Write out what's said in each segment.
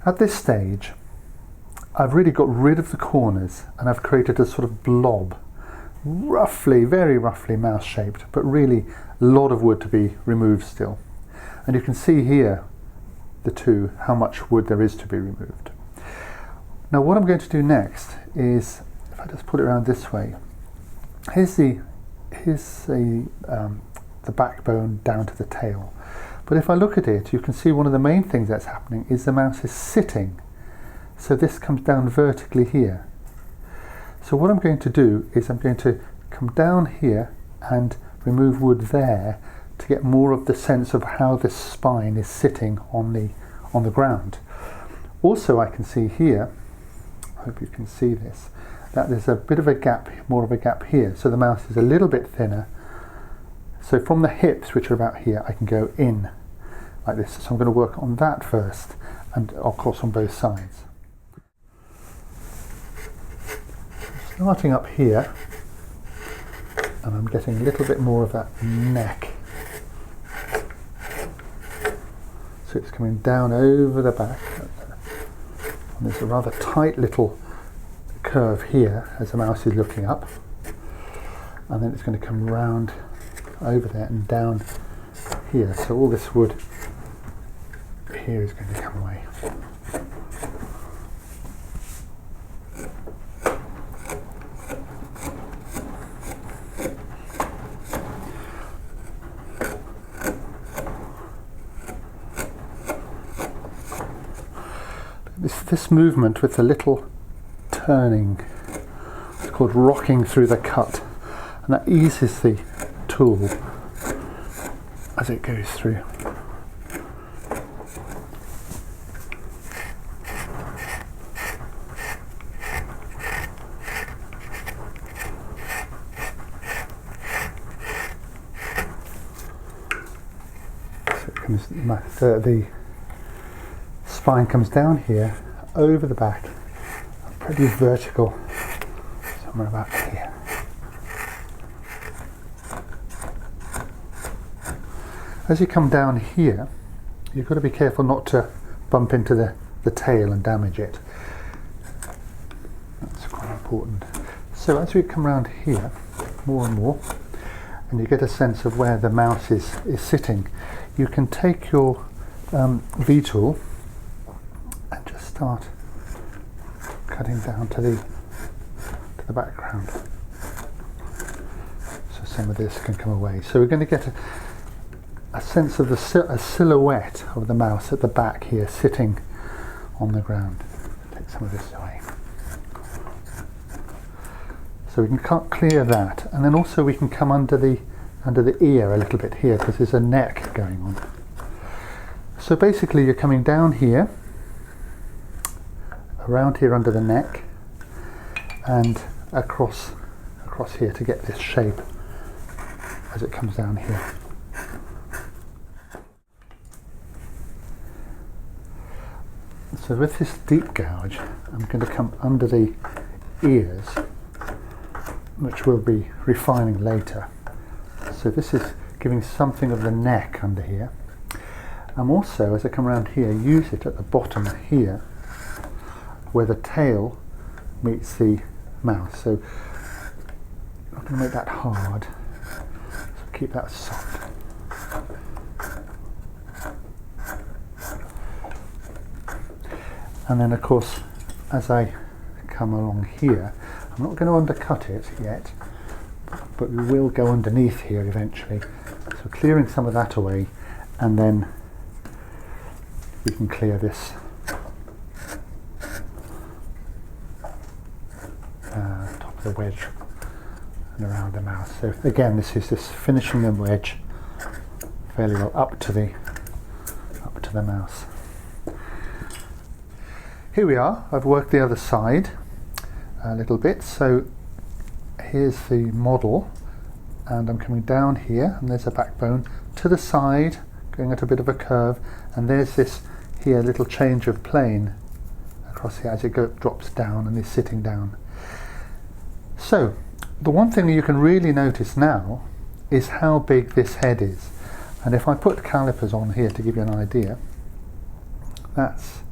At this stage, I've really got rid of the corners and I've created a sort of blob, roughly, very roughly mouse shaped, but really a lot of wood to be removed still. And you can see here, the two, how much wood there is to be removed. Now what I'm going to do next is, if I just put it around this way, here's the backbone down to the tail. But if I look at it, you can see one of the main things that's happening is the mouse is sitting. So this comes down vertically here. So what I'm going to do is I'm going to come down here and remove wood there to get more of the sense of how this spine is sitting on the ground. Also I can see here, I hope you can see this, that there's a bit of a gap, more of a gap here. So the mouse is a little bit thinner. So from the hips, which are about here, I can go in like this. So I'm going to work on that first, and of course on both sides. Starting up here, and I'm getting a little bit more of that neck. So it's coming down over the back. And there's a rather tight little curve here as the mouse is looking up. And then it's going to come round over there and down here. So all this wood here is going to come away. This movement with the little turning, it's called rocking through the cut, and that eases the tool as it goes through. So it comes, the spine comes down here, over the back, pretty vertical, somewhere about here. As you come down here, you've got to be careful not to bump into the tail and damage it. That's quite important. So as we come around here, more and more, and you get a sense of where the mouse is sitting, you can take your V-tool and just start cutting down to the background. So some of this can come away. So we're going to get a sense of a silhouette of the mouse at the back here sitting on the ground. Take some of this away. So we can clear that, and then also we can come under the ear a little bit here because there's a neck going on. So basically you're coming down here, around here under the neck, and across here to get this shape as it comes down here. So with this deep gouge, I'm going to come under the ears, which we'll be refining later. So this is giving something of the neck under here. I'm also, as I come around here, use it at the bottom here, where the tail meets the mouse. So I'm not going to make that hard, so keep that soft. And then of course, as I come along here, I'm not going to undercut it yet, but we will go underneath here eventually. So clearing some of that away, and then we can clear this top of the wedge and around the mouse. So again, this is just finishing the wedge fairly well up to the mouse. Here we are. I've worked the other side a little bit. So here's the model, and I'm coming down here, and there's a backbone to the side, going at a bit of a curve, and there's this here little change of plane across here as it drops down and is sitting down. So the one thing you can really notice now is how big this head is, and if I put calipers on here to give you an idea, that's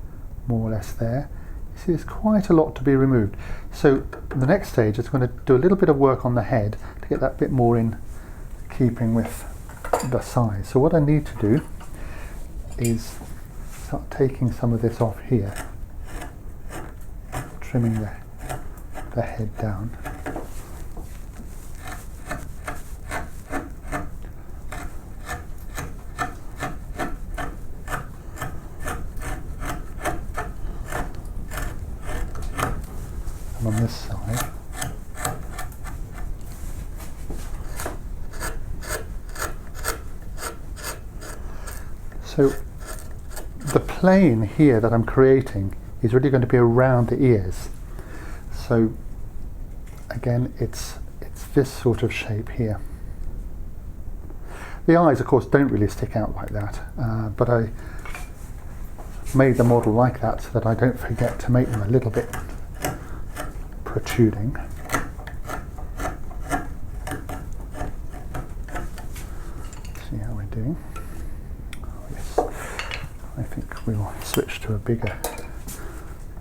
more or less there. You see there's quite a lot to be removed. So the next stage is going to do a little bit of work on the head to get that bit more in keeping with the size. So what I need to do is start taking some of this off here, trimming the head down. And on this side, so the plane here that I'm creating is really going to be around the ears. So again, it's this sort of shape here. The eyes, of course, don't really stick out like that, but I made the model like that so that I don't forget to make them a little bit protruding. See how we're doing. Yes, I think we'll switch to a bigger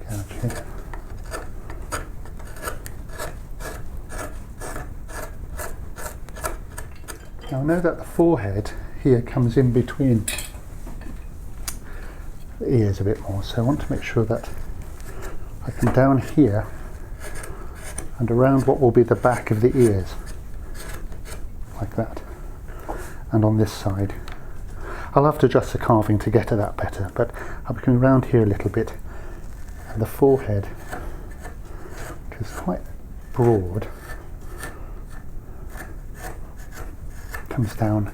gouge here. Now I know that the forehead here comes in between the ears a bit more, so I want to make sure that I come down here and around what will be the back of the ears, like that. And on this side, I'll have to adjust the carving to get to that better, but I'll be coming around here a little bit, and the forehead, which is quite broad, comes down,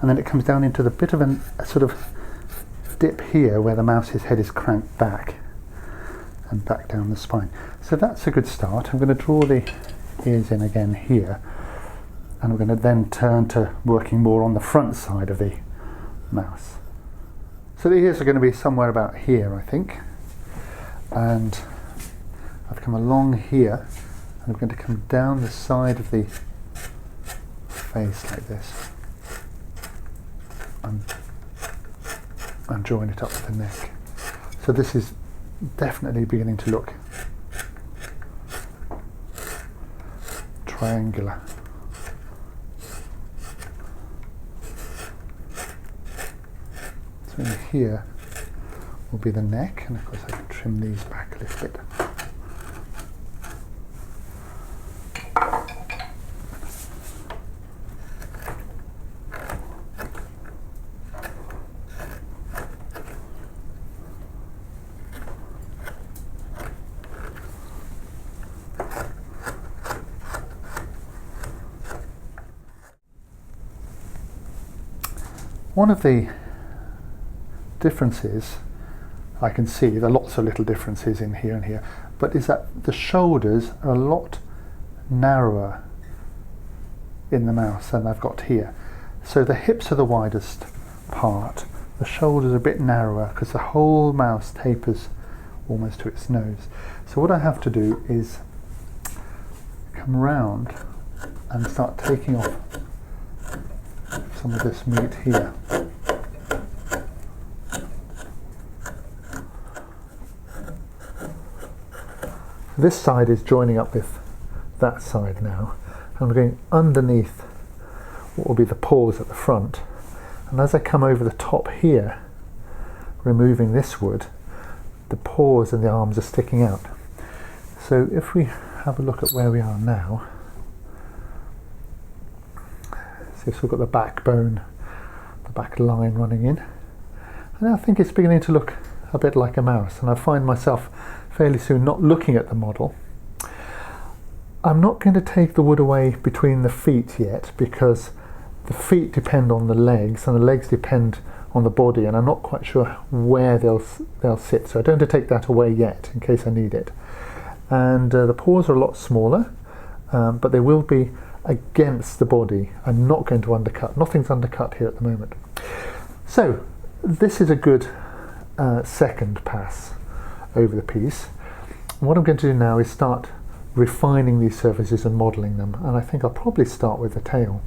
and then it comes down into the bit of a sort of dip here where the mouse's head is cranked back and back down the spine. So that's a good start. I'm going to draw the ears in again here, and I'm going to then turn to working more on the front side of the mouse. So the ears are going to be somewhere about here, I think, and I've come along here and I'm going to come down the side of the face like this and join it up to the neck. So this is definitely beginning to look triangular. So in here will be the neck, and of course I can trim these back a little bit. One of the differences I can see, there are lots of little differences in here and here, but is that the shoulders are a lot narrower in the mouse than I've got here. So the hips are the widest part, the shoulders are a bit narrower because the whole mouse tapers almost to its nose. So what I have to do is come round and start taking off some of this meat here. This side is joining up with that side now, and I'm going underneath what will be the paws at the front, and as I come over the top here, removing this wood, the paws and the arms are sticking out. So if we have a look at where we are now, so we've got the backbone, the back line running in, and I think it's beginning to look a bit like a mouse, and I find myself fairly soon not looking at the model. I'm not going to take the wood away between the feet yet, because the feet depend on the legs and the legs depend on the body, and I'm not quite sure where they'll sit, so I don't have to take that away yet in case I need it. And the paws are a lot smaller, but they will be against the body. I'm not going to undercut. Nothing's undercut here at the moment. So this is a good second pass over the piece. What I'm going to do now is start refining these surfaces and modelling them, and I think I'll probably start with the tail.